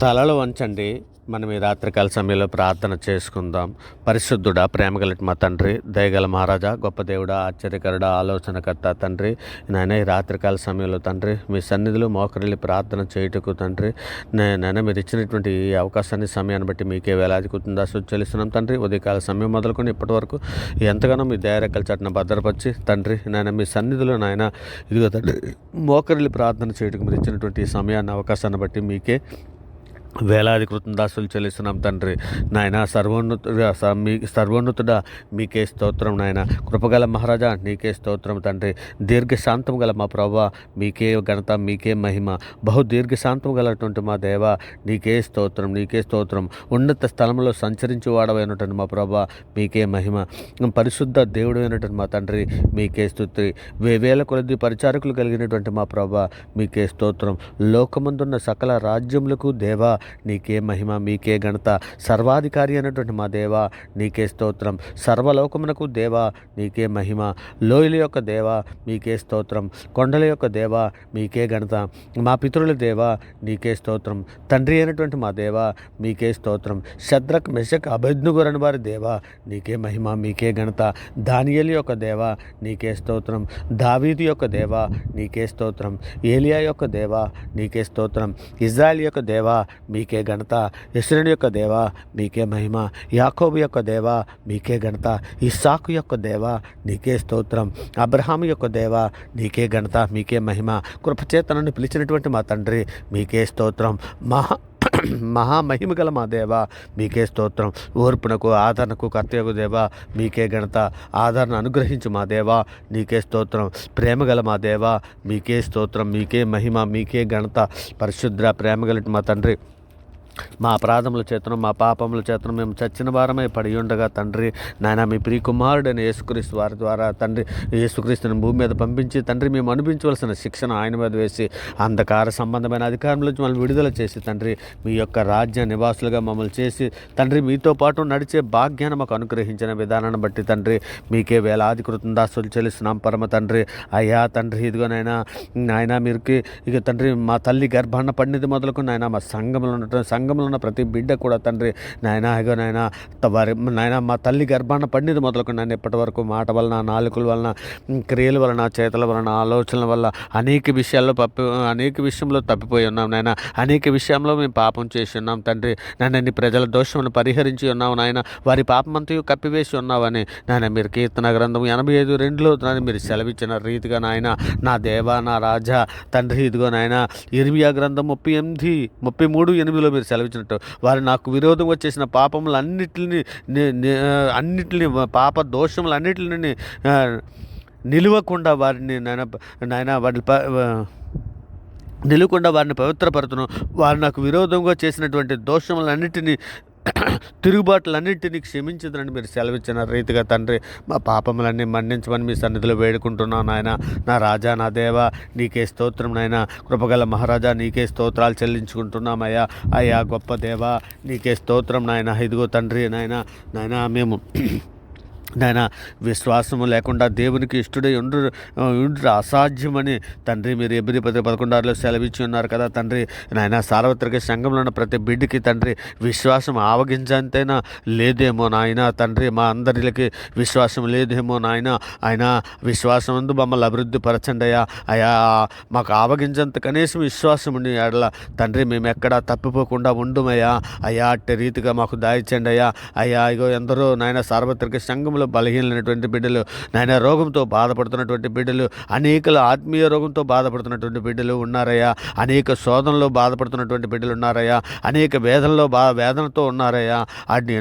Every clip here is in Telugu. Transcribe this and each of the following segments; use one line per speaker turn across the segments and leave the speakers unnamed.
తలలు వంచండి. మనం ఈ రాత్రికాల సమయంలో ప్రార్థన చేసుకుందాం. పరిశుద్ధుడా, ప్రేమగలటి మా తండ్రి, దయగల మహారాజా, గొప్ప దేవుడా, ఆశ్చర్యకరుడా, ఆలోచనకర్త తండ్రి, నాయన ఈ రాత్రికాల సమయంలో తండ్రి మీ సన్నిధిలో మోకరిల్లి ప్రార్థన చేయుటకు తండ్రి నాయన మీరు ఇచ్చినటువంటి ఈ అవకాశాన్ని, సమయాన్ని బట్టి మీకే వేలాది కుతుందా చెల్లిస్తున్నాం తండ్రి. ఉదయకాల సమయం మొదలుకొని ఇప్పటి వరకు ఎంతగానో మీ దయారెక్కల చాటున భద్రపరిచి తండ్రి నాయన మీ సన్నిధిలో నాయన ఇదిగో తండ్రి మోకరిల్లి ప్రార్థన చేయుటకు మీరు ఇచ్చినటువంటి ఈ సమయాన్ని, అవకాశాన్ని బట్టి మీకే వేలాది కృతజ్ఞతాస్తులు చెల్లిస్తున్నాం తండ్రి. నాయన సర్వోన్నతుడా మీకే స్తోత్రం. నాయన కృపగల మహారాజా నీకే స్తోత్రం తండ్రి. దీర్ఘశాంతం గల మా ప్రభా మీకే ఘనత, మీకే మహిమ. బహు దీర్ఘశాంతం గలటువంటి మా దేవ నీకే స్తోత్రం, నీకే స్తోత్రం. ఉన్నత స్థలంలో సంచరించి వాడవైనటువంటి మా ప్రభా మీకే మహిమ. పరిశుద్ధ దేవుడు అయినటువంటి మా తండ్రి మీకే స్తుతి. వేవేల కొలది పరిచారకులు కలిగినటువంటి మా ప్రభా మీకే స్తోత్రం. లోకమందున్న సకల రాజ్యములకు దేవా నీకే మహిమ, మీకే ఘనత. సర్వాధికారి అయినటువంటి మా దేవా నీకే స్తోత్రం. సర్వలోకమునకు దేవా నీకే మహిమ. లోయల యొక్క దేవా మీకే స్తోత్రం. కొండల యొక్క దేవా మీకే ఘనత. మా పితరుల దేవా నీకే స్తోత్రం. తండ్రి అయినటువంటి మా దేవా మీకే స్తోత్రం. షద్రక్, మెషక్, అబేద్నెగో అను వారి దేవా నీకే మహిమ, మీకే ఘనత. దానియేలు యొక్క దేవా నీకే స్తోత్రం. దావీదు యొక్క దేవా నీకే స్తోత్రం. ఏలియా యొక్క దేవా నీకే స్తోత్రం. ఇజ్రాయెల్ యొక్క దేవా మీకే ఘనత. యెషూరుని యొక్క దేవా మీకే మహిమ. యాకోబు యొక్క దేవా మీకే ఘనత. ఇస్సాకు యొక్క దేవా నీకే స్తోత్రం. అబ్రహాము యొక్క దేవా నీకే ఘనత, మీకే మహిమ. కృపచేతనని పిలిచినటువంటి మా తండ్రి మీకే స్తోత్రం. మహామహిమ గల మా దేవా మీకే స్తోత్రం. ఓర్పునకు, ఆదరణకు కర్తయ్యకు దేవా మీకే ఘనత. ఆదరణ అనుగ్రహించు మా దేవా నీకే స్తోత్రం. ప్రేమగల మా దేవా మీకే స్తోత్రం, మీకే మహిమ, మీకే ఘనత. పరిశుద్ర ప్రేమగలటి మా తండ్రి, మా అపరాధముల చేతను, మా పాపముల చేతను మేము చచ్చిన వారమై పడి ఉండగా తండ్రి నాయన మీ ప్రియ కుమారుడైన యేసుక్రీస్తు వారి ద్వారా తండ్రి యేసుక్రీస్తుని భూమి మీద పంపించి తండ్రి మేము అనుభవించవలసిన శిక్షణ ఆయన మీద వేసి అంధకార సంబంధమైన అధికారం నుంచి మమ్మల్ని విడుదల చేసి తండ్రి మీ యొక్క రాజ్య నివాసులుగా మమ్మల్ని చేసి తండ్రి మీతో పాటు నడిచే భాగ్యాన్ని మాకు అనుగ్రహించిన విధానాన్ని బట్టి తండ్రి మీకే వేలాది కృతజ్ఞతాస్తులు చెల్లిస్తున్నాం పరమ తండ్రి. అయ్యా తండ్రి ఇదిగోనైనా నాయన మీరుకి ఇక తండ్రి మా తల్లి గర్భాన్న పడినది మొదలుకు నాయన మా సంఘంలో ఉన్న ప్రతి బిడ్డ కూడా తండ్రి నాయన ఇగో నాయన వారి నాయన మా తల్లి గర్భాన పడినది మొదలుకు నాయన ఇప్పటి వరకు మాట వలన, నాలుకల వలన, క్రియల వలన, చేతల వలన, ఆలోచనల వల్ల అనేక విషయంలో తప్పిపోయి ఉన్నాం నాయన. అనేక విషయంలో మేము పాపం చేసి ఉన్నాం తండ్రి. నాయన నీ ప్రజల దోషమును పరిహరించి ఉన్నావు నాయన. వారి పాపమంతయు కప్పివేసి ఉన్నావని నాయన మీరు కీర్తన గ్రంథం 85:2 నాయన మీరు సెలవిచ్చిన రీతిగా నాయన నా దేవా, నా రాజా తండ్రి ఇదిగో నాయన ఇర్మియా గ్రంథం 33:8 మీరు సెలవిచ్చినట్టు వారు నాకు విరోధం వచ్చేసిన పాపములన్నిటిని పాప దోషములన్నిటిని నిలువకుండా వారిని నాయన నిలువకుండా వారిని పవిత్రపరచును. వారు నాకు విరోధంగా చేసినటువంటి దోషములన్నిటినీ తిరుగుబాట్లన్నింటినీ క్షమించదని మీరు సెలవిచ్చిన రీతిగా తండ్రి మా పాపములన్నీ మన్నించమని మీ సన్నిధిలో వేడుకుంటున్నాను నాయన. నా రాజా, నా దేవా నీకే స్తోత్రం నాయన. కృపగల మహారాజా నీకే స్తోత్రాలు చెల్లించుకుంటున్నామయ్యా. అయ్యా గొప్ప దేవా నీకే స్తోత్రం నాయన. ఇదిగో తండ్రి నాయన మేము నాయన విశ్వాసము లేకుండా దేవునికి ఇష్టడై ఉండు అసాధ్యమని తండ్రి మీరు ఎబ్రి 10:11 సెలవిచ్చి ఉన్నారు కదా తండ్రి. నాయన సార్వత్రిక సంఘంలో ఉన్న ప్రతి బిడ్డకి తండ్రి విశ్వాసం ఆవగించంతైనా లేదేమో నాయన తండ్రి. మా అందరికి విశ్వాసం లేదేమో నాయన. ఆయన విశ్వాసం ముందు మమ్మల్ని అభివృద్ధి పరచండి అయ్యా. అయ్యా మాకు ఆవగించంత కనీసం విశ్వాసం ఉండి ఆడల తండ్రి మేము ఎక్కడా తప్పిపోకుండా ఉండుమయ్యా. అయ్యా అట్టి రీతిగా మాకు దాయిచ్చండి అయ్యా. అయ్యా ఇగో ఎందరో నాయన సార్వత్రిక సంఘం బలహీనమైనటువంటి బిడ్డలు నాయన, రోగంతో బాధపడుతున్నటువంటి బిడ్డలు, అనేకల ఆత్మీయ రోగంతో బాధపడుతున్నటువంటి బిడ్డలు ఉన్నారయ్యా. అనేక శోధనలో బాధపడుతున్నటువంటి బిడ్డలు ఉన్నారయ్యా. అనేక వేదనతో ఉన్నారయ్యా. వాటిని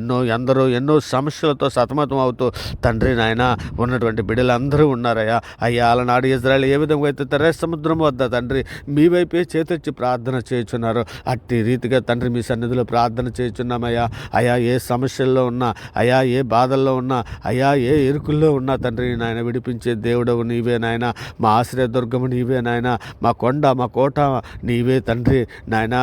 ఎన్నో సమస్యలతో సతమతం అవుతూ తండ్రి నాయన ఉన్నటువంటి బిడ్డలందరూ ఉన్నారయ్యా. అయ్యా అలనాడు ఇజ్రాయేల్ ఏ విధంగా అయితే తెర్ర సముద్రం వద్ద తండ్రి మీ వైపే చేతెచ్చి ప్రార్థన చేయుచున్నారు, అట్టి రీతిగా తండ్రి మీ సన్నిధిలో ప్రార్థన చేయుచున్నామయ్యా. అయ్యా ఏ సమస్యల్లో ఉన్నా, అయ్యా ఏ బాధల్లో ఉన్నా అయ్యా ఏ ఇరుకుల్లో ఉన్నా తండ్రి నాయన విడిపించే దేవుడవు నీవే నాయన, మా ఆశ్రయదుర్గము నీవే నాయన, మా కొండ మా కోట నీవే తండ్రి నాయన.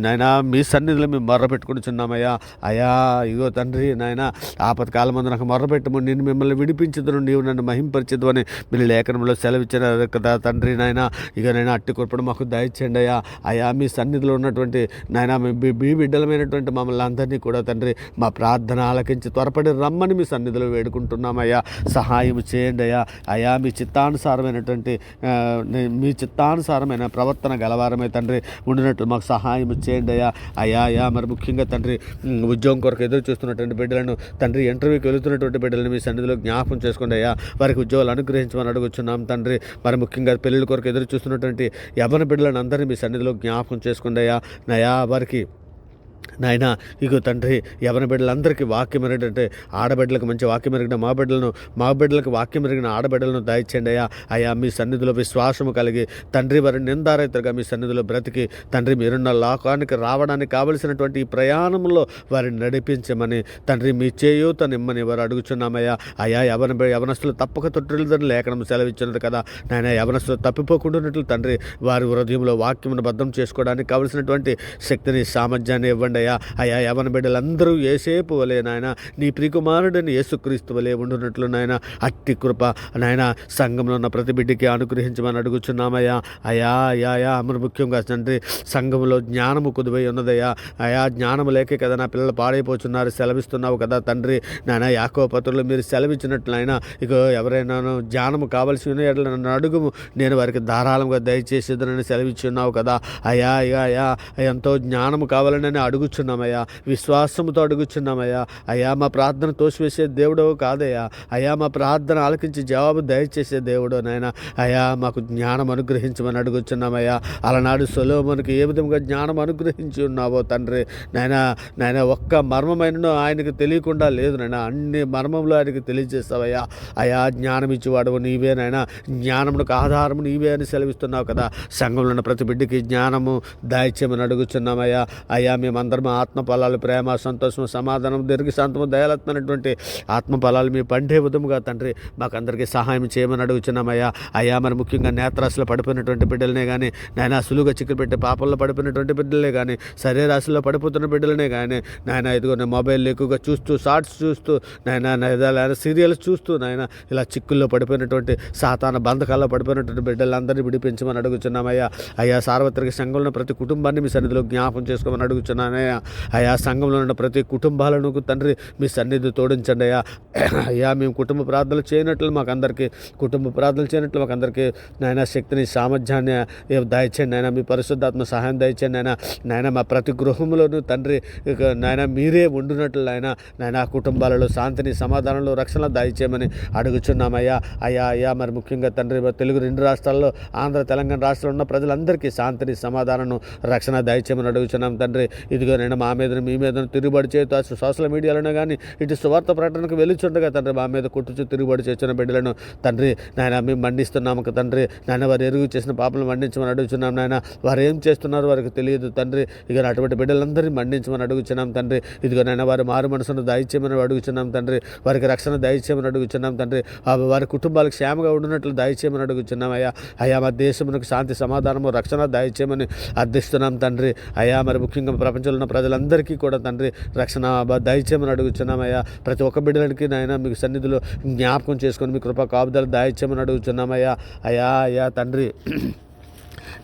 నాయన మీ సన్నిధిలో మేము మొర్ర పెట్టుకుంటున్నామయ్యా. అయ్యా ఇగో తండ్రి నాయన, ఆపత్కాలం ముందు నాకు మొర్రపెట్టము, నేను మిమ్మల్ని విడిపించదును, నీవు నన్ను మహింపరిచదు అని మీరు లేఖనంలో సెలవిచ్చిన కదా తండ్రి నాయన. ఇక నేను అట్టి కృపను మాకు దయచేయండి అయ్యా. అయ్యా మీ సన్నిధిలో ఉన్నటువంటి నాయన మీ బిడ్డలమైనటువంటి మమ్మల్ని అందరినీ కూడా తండ్రి మా ప్రార్థన ఆలకించి త్వరపడి రమ్మని మీ సన్నిధిలో వేడుకుంటున్నామయ్యా. సహాయం చేయండి అయ్యా. అయ్యా మీ చిత్తానుసారమైన ప్రవర్తన గలవారమే తండ్రి ఉండినట్లు మాకు సహాయం చేయండి అయ్యా. అయ్యా మరి ముఖ్యంగా తండ్రి ఉద్యోగం కొరకు ఎదురు చూస్తున్నటువంటి బిడ్డలను తండ్రి, ఇంటర్వ్యూకి వెళుతున్నటువంటి బిడ్డలను మీ సన్నిధిలో జ్ఞాపకం చేసుకోండి అయ్యా. వారికి ఉద్యోగాలు అనుగ్రహించమని అడుగుచున్నాం తండ్రి. మరి ముఖ్యంగా పెళ్ళిళ్ళ కొరకు ఎదురు చూస్తున్నటువంటి యవ్వన బిడ్డలను అందరినీ మీ సన్నిధిలో జ్ఞాపకం చేసుకోండి అయ్యా. నయా వారికి నాయన ఇగో తండ్రి యవన బిడ్డలందరికీ వాక్యం ఎరిగినట్టే ఆడబిడ్డలకు మంచి వాక్యం ఎరిగిన మా బిడ్డలకు వాక్యం ఎరిగిన ఆడబిడ్డలను దయచేయండి అయ్యా. అయ్యా మీ సన్నిధిలో విశ్వాసము కలిగి తండ్రి వారిని నిందారైతుగా మీ సన్నిధిలో బ్రతికి తండ్రి మీరున్న లోకానికి రావడానికి కావలసినటువంటి ఈ ప్రయాణంలో వారిని నడిపించమని తండ్రి మీ చేయూతనిమ్మని వారు అడుగుచున్నామయ్యా. అయ్యా యవనస్తులు తప్పక తొట్టిల్దని లేఖనం సెలవిచ్చినది కదా నాయన. యవనస్తులు తప్పిపోకుండాన్నట్లు తండ్రి వారి హృదయంలో వాక్యమును బద్ధం చేసుకోవడానికి కావలసినటువంటి శక్తిని సామర్థ్యాన్ని ఇవ్వండి అయ్యా. అయ్యా యవన బిడ్డలందరూ ఏసేపు వలే నాయన, నీ ప్రియకుమారుడిని యేసుక్రీస్తు వలే ఉండునట్లు నాయన అట్టి కృప నాయన సంఘంలో ఉన్న ప్రతి బిడ్డకి అనుగ్రహించమని అడుగుచున్నామయ్యా. అయ్యా మరి ముఖ్యంగా తండ్రి సంఘంలో జ్ఞానము కుదువై ఉన్నదయ్యా. అయా జ్ఞానము లేకే కదా నా పిల్లలు పాడైపోతున్నారు సెలవిస్తున్నావు కదా తండ్రి నాయన. యాకోబు పత్రులు మీరు సెలవిచ్చినట్లు నాయన ఇక ఎవరైనా జ్ఞానము కావలసి ఉన్న ఎడల నన్ను అడుగుము, నేను వారికి ధారాళంగా దయచేసేదనని సెలవిచ్చి ఉన్నావు కదా. అయ్యా ఎంతో జ్ఞానము కావాలని అడుగుచున్నామయ్యా, విశ్వాసముతో అడుగుచున్నామయ్యా. అయ్యా మా ప్రార్థన తోసివేసే దేవుడో కాదయ్యా. అయ్యా మా ప్రార్థన ఆలకించి జవాబు దయచేసే దేవుడో నాయన. అయ్యా మాకు జ్ఞానం అనుగ్రహించమని అడుగుచున్నామయ్యా. అలనాడు సొలొమోనుకి ఏ విధంగా జ్ఞానం అనుగ్రహించి ఉన్నావో తండ్రి నాయన ఒక్క మర్మమైన ఆయనకు తెలియకుండా లేదు నాయన, అన్ని మర్మంలో ఆయనకి తెలియజేస్తావయ్యా. అయ్యా జ్ఞానం ఇచ్చేవాడు నీవే నాయన, జ్ఞానమునకు ఆధారము నీవే అని సెలవిస్తున్నావు కదా. సంఘంలో ఉన్న ప్రతి బిడ్డకి జ్ఞానము దయచేయమని అడుగుచున్నామయ్యా. అయ్యా మేమందరం ఆత్మ ఫలాలు, ప్రేమ, సంతోషం, సమాధానం, దీర్ఘశాంతము, దయాలత్మైనటువంటి ఆత్మ ఫలాలు మీ పండే విధముగా తండ్రి మాకందరికీ సహాయం చేయమని అడుగుచున్నామయ్యా. అయ్యా మరి ముఖ్యంగా నేత్రాశలో పడిపోయినటువంటి బిడ్డలనే కానీ నాయన, సులువుగా చిక్కులు పెట్టే పాపల్లో పడిపోయినటువంటి బిడ్డలే కానీ, శరీరాశలో పడిపోతున్న బిడ్డలనే కానీ నాయన ఇదిగో మొబైల్ ఎక్కువగా చూస్తూ, షార్ట్స్ చూస్తూ నాయన సీరియల్స్ చూస్తూ నాయన ఇలా చిక్కుల్లో పడిపోయినటువంటి సాతాన బంధకాల్లో పడిపోయినటువంటి బిడ్డలందరినీ విడిపించమని అడుగుచున్నామయ్యా. అయ్యా సార్వత్రిక సంఘంలో ప్రతి కుటుంబాన్ని మీ సన్నిధిలో జ్ఞాపం చేసుకోమని అడుగుచున్నానయ్యా. అయ్యా సంఘంలో ఉన్న ప్రతి కుటుంబాలను తండ్రి మీ సన్నిధి తోడించండి అయ్యా. అయ్యా మేము కుటుంబ ప్రార్థనలు చేయనట్లు మాకందరికీ నాయన శక్తిని, సామర్థ్యాన్ని దయచేయండి నాయన. మీ పరిశుద్ధాత్మ సహాయం దయచేయండి నాయన. మా ప్రతి గృహంలోనూ తండ్రి నాయన మీరే ఉండునట్లు నాయన కుటుంబాలలో శాంతిని, సమాధానంలో, రక్షణ దయచేయమని అడుగుచున్నామయ్యా. అయ్యా మరి ముఖ్యంగా తండ్రి తెలుగు 2 రాష్ట్రాల్లో, ఆంధ్ర, తెలంగాణ రాష్ట్రాల్లో ఉన్న ప్రజలందరికీ శాంతిని, సమాధానం, రక్షణ దయచేయమని అడుగుచున్నాం తండ్రి. ఇదిగో నేను మా మీద మీ మీద తిరుగుబడి చేస్తూ సోషల్ మీడియాలోనే కానీ ఇటు స్వార్థ ప్రకటనకు వెళ్ళిచుండగా తండ్రి మా మీద కుట్టుచు తిరుగుబడి చేసిన బిడ్డలను తండ్రి నాయన మేము మండిస్తున్నాము తండ్రి నాయన. వారు ఎరుగు చేసిన పాపలను మండించమని అడుగుచున్నాం నాయన. వారు ఏం చేస్తున్నారో వారికి తెలియదు తండ్రి. ఇక అటువంటి బిడ్డలందరినీ మండించమని అడుగుచున్నాం తండ్రి. ఇదిగో నాయన వారి మారు మనసును దయచేయమని అడుగుచున్నాం తండ్రి. వారికి రక్షణ దయచేయమని అడుగుచున్నాం తండ్రి. వారి కుటుంబాలకు క్షేమంగా ఉండినట్లు దయచేయమని అడుగుచున్నాం అయ్యా. మా దేశమునకు శాంతి, సమాధానము, రక్షణ దయచేయమని అర్థిస్తున్నాం తండ్రి. అయ్యా మరి ముఖ్యంగా ప్రపంచంలో ఉన్న ప్రజలందరికీ కూడా తండ్రి రక్షణ దయచేయమని అడుగుచున్నామయ్యా. ప్రతి ఒక్క బిడ్డలకి నాయన మీకు సన్నిధిలో జ్ఞాపకం చేసుకొని మీ కృపా కాపుదల దయచేయమని అడుగుచున్నామయ్యా. అయ్యా తండ్రి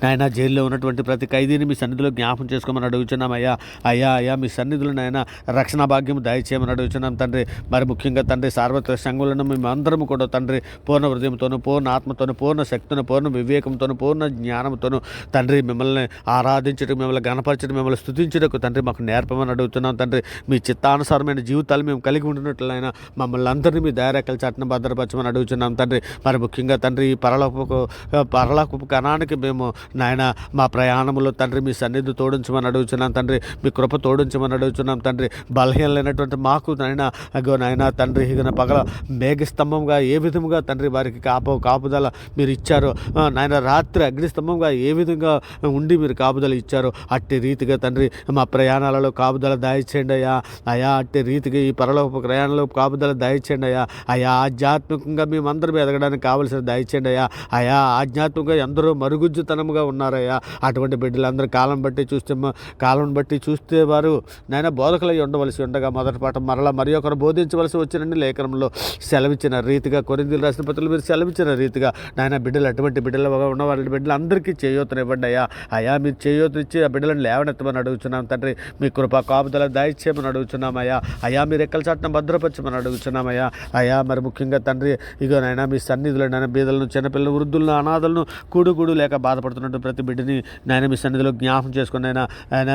నాయన జైల్లో ఉన్నటువంటి ప్రతి ఖైదీని మీ సన్నిధిలో జ్ఞాపం చేసుకోమని అడుగుచున్నామయ్యా. అయ్యా మీ సన్నిధిలో నాయన రక్షణ భాగ్యం దయచేయమని అడుగుచున్నాం తండ్రి. మరి ముఖ్యంగా తండ్రి సార్వత్రిక సంఘంలో మేము అందరము కూడా తండ్రి పూర్ణ హృదయంతోనూ, పూర్ణ ఆత్మతోనూ, పూర్ణ శక్తితో, పూర్ణ వివేకంతోనూ, పూర్ణ జ్ఞానంతోనూ తండ్రి మిమ్మల్ని ఆరాధించడం, మిమ్మల్ని గణపరచడం, మిమ్మల్ని స్తుతించడానికి తండ్రి మాకు నేర్పమని అడుగుతున్నాం తండ్రి. మీ చిత్తానుసారమైన జీవితాలు మేము కలిగి ఉంటున్నట్లయినా మమ్మల్ని అందరినీ మీ దయారేఖల చాటున భద్రపరచమని అడుగుచున్నాం తండ్రి. మరి ముఖ్యంగా తండ్రి ఈ పరలోకపు కణానికి మేము నాయన మా ప్రయాణంలో తండ్రి మీ సన్నిధి తోడించమని అడుగుతున్నాం తండ్రి, మీ కృప తోడించమని అడుగుతున్నాం తండ్రి. బలహీనమైనటువంటి మాకు నాయన అగో నాయన తండ్రి ఇక పగల మేఘస్తంభంగా ఏ విధముగా తండ్రి వారికి కాపుదల మీరు ఇచ్చారో నాయన, రాత్రి అగ్నిస్తంభంగా ఏ విధంగా ఉండి మీరు కాపుదల ఇచ్చారో అట్టి రీతిగా తండ్రి మా ప్రయాణాలలో కాపుదల దయచేయండి అయ్యా. అయా అట్టి రీతిగా ఈ పరలోక ప్రయాణంలో కాపుదల దయచేయండి అయ్యా. అయా ఆధ్యాత్మికంగా మేమందరం ఎదగడానికి కావలసిన దయచేయండి అయ్యా. అయా ఆధ్యాత్మికంగా ఎందరో మరుగుజ్జుతనముగా ఉన్నారయ్యా. అటువంటి బిడ్డలందరూ కాలం బట్టి చూస్తే వారు నాయన బోధకులై ఉండవలసి ఉండగా మొదటి పాఠం మరలా మరి ఒకరు బోధించవలసి వచ్చినండి లేఖనంలో సెలవిచ్చిన రీతిగా, కొరింథీయులకు రాసిన పత్రికలో మీరు సెలవిచ్చిన రీతిగా నాయన బిడ్డలు అటువంటి బిడ్డలు ఉన్న వాళ్ళ బిడ్డలందరికీ చేయూతనివ్వండి అయ్యా. అయా మీరు చేయూతనిచ్చి ఆ బిడ్డలను లేవనెత్తమని అడుగుతున్నాం తండ్రి. మీ కృప కాపుదల దయచేయమని అడుగుతున్నామయ్యా. అయా మీరు ఎక్కల చాటున భద్రపరచమని అడుగుతున్నామయ్యా. అయా మరి ముఖ్యంగా తండ్రి ఇగో నాయన మీ సన్నిధిలో నాయన బీదలను, చిన్నపిల్లలను, వృద్ధులను, అనాథలను, కూడు లేక బాధపడుతున్నట్టు ప్రతి బిడ్డని నాయన మీ సన్నిధిలో జ్ఞాపం చేసుకుని ఆయన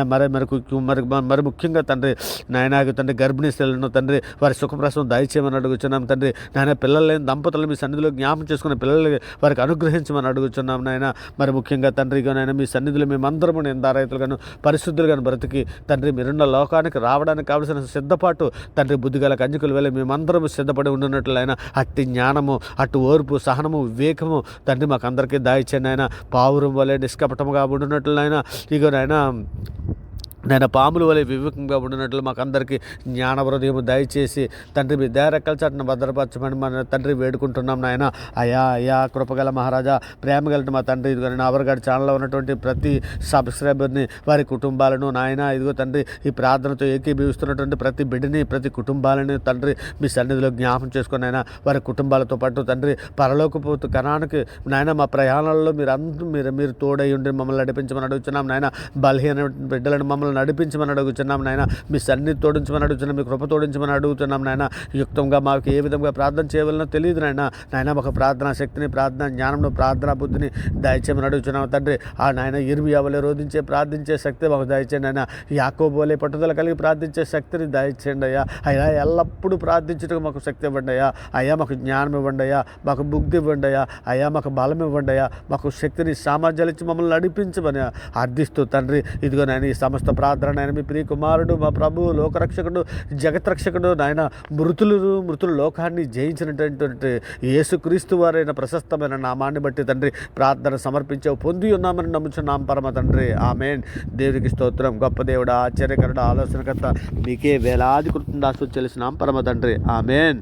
మరి ముఖ్యంగా తండ్రి నాయన తండ్రి గర్భిణీ స్త్రీలను తండ్రి వారి సుఖప్రసవం దయచేయమని అడుగుతున్నాం తండ్రి. నాయన పిల్లలు లేని దంపతులు మీ సన్నిధిలో జ్ఞాపం చేసుకున్న పిల్లలు వారికి అనుగ్రహించమని అడుగుతున్నాం నాయన. మరి ముఖ్యంగా తండ్రిగా నాయన మీ సన్నిధిలో మేమందరము నిందారహితులుగాను పరిశుద్ధులుగాను బ్రతికి తండ్రి మీరున్న లోకానికి రావడానికి కావలసిన సిద్ధపాటు తండ్రి బుద్ధిగల కన్యకులు వెళ్ళి మేమందరము సిద్ధపడి ఉండినట్లయినా అట్టి జ్ఞానము, అటు ఓర్పు, సహనము, వివేకము తండ్రి మాకు అందరికీ దాయిచ్చండి ఆయన. పావురం వలె నిష్కపటముగా ఉండినట్లయినా ఇగో నాయన పాముల వలె వివేకంగా ఉండినట్లు మాకు అందరికీ జ్ఞాన హృదయము దయచేసి తండ్రి మీ దయరెక్కల చాటున భద్రపరచమని మన తండ్రి వేడుకుంటున్నాం నాయన. అయా కృపగల మహారాజా, ప్రేమ కలిగిన మా తండ్రి ఇదిగో నేను అవర్గాడి ఛానల్లో ఉన్నటువంటి ప్రతి సబ్స్క్రైబర్ని, వారి కుటుంబాలను నాయన ఇదిగో తండ్రి ఈ ప్రార్థనతో ఏకీభవిస్తున్నటువంటి ప్రతి బిడ్డని, ప్రతి కుటుంబాలని తండ్రి మీ సన్నిధిలో జ్ఞాపం చేసుకుని నాయన వారి కుటుంబాలతో పాటు తండ్రి పరలోకపు కణానికి నాయన మా ప్రయాణాల్లో మీరు తోడై ఉండి మమ్మల్ని నడిపించమని అడుగుతున్నాం నాయన. బలహీన బిడ్డలను మమ్మల్ని నడిపించమని అడుగుతున్నాం నాయన. మీ సన్నిధి తోడించమని అడుగుతున్నాం, మీ కృప తోడించమని అడుగుతున్నాం నాయన. యుక్తంగా మాకు ఏ విధంగా ప్రార్థన చేయవలనో తెలియదు నాయన మాకు ప్రార్థనా శక్తిని, ప్రార్థన జ్ఞానంలో, ప్రార్థనా బుద్ధిని దయచేయమని అడుగుతున్నాం తండ్రి. ఆ నాయన ఇర్మియా వలె ప్రార్థించే శక్తి మాకు దయచేయండి ఆయన. యాకోబు వలె పట్టుదల కలిగి ప్రార్థించే శక్తిని దయచేయండి అయ్యా. అయ్యా ఎల్లప్పుడూ ప్రార్థించడం మాకు శక్తి ఇవ్వండి అయ్యా. అయ్యా మాకు జ్ఞానం ఇవ్వండి అయ్యా, మాకు బుద్ధి ఇవ్వండి అయ్యా. అయ్యా మాకు బలం ఇవ్వండి అయ్యా, మాకు శక్తిని, సామర్థ్యాలు ఇచ్చి మమ్మల్ని నడిపించమని అర్థిస్తూ తండ్రి ఇదిగో నాయన ఈ సమస్త ప్రార్థన నాయన మీ ప్రియ కుమారుడు, మా ప్రభువు, లోకరక్షకుడు, జగత్రక్షకుడు నాయన మృతులు లోకాన్ని జయించినటువంటి యేసుక్రీస్తు వారైన ప్రశస్తమైన నామాన్ని బట్టి తండ్రి ప్రార్థన సమర్పించావు, పొంది ఉన్నామని నమ్ముచున్నాం పరమ తండ్రి. ఆమేన్. దేవునికి స్తోత్రం. గొప్ప దేవుడు, ఆశ్చర్యకరుడు, ఆలోచనకర్త, మీకే వేలాది కృతజ్ఞతాస్తుతులు చెల్లిస్తున్నాం పరమ తండ్రి. ఆమేన్.